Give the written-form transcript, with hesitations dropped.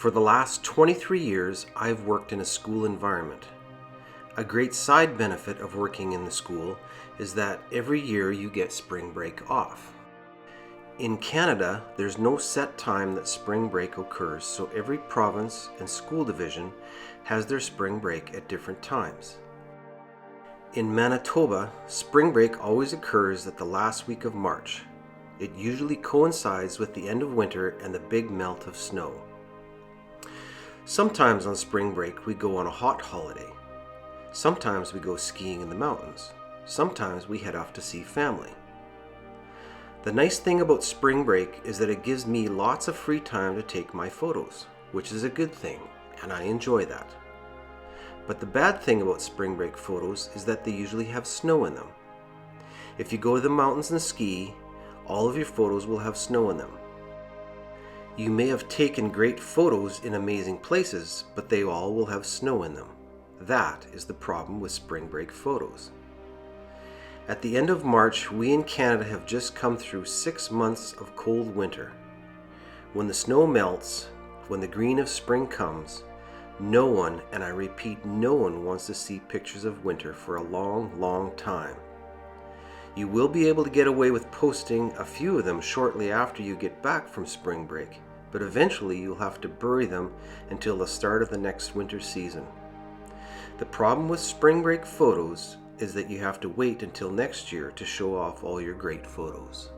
For the last 23 years, I've worked in a school environment. A great side benefit of working in the school is that every year you get spring break off. In Canada, there's no set time that spring break occurs, so every province and school division has their spring break at different times. In Manitoba, spring break always occurs at the last week of March. It usually coincides with the end of winter and the big melt of snow. Sometimes on spring break we go on a hot holiday. Sometimes we go skiing in the mountains. Sometimes we head off to see family. The nice thing about spring break is that it gives me lots of free time to take my photos, which is a good thing, and I enjoy that. But the bad thing about spring break photos is that they usually have snow in them. If you go to the mountains and ski, all of your photos will have snow in them. You may have taken great photos in amazing places, but they all will have snow in them. That is the problem with spring break photos. At the end of March, we in Canada have just come through 6 months of cold winter. When the snow melts, when the green of spring comes, no one, and I repeat, no one wants to see pictures of winter for a long, long time. You will be able to get away with posting a few of them shortly after you get back from spring break, but eventually you'll have to bury them until the start of the next winter season. The problem with spring break photos is that you have to wait until next year to show off all your great photos.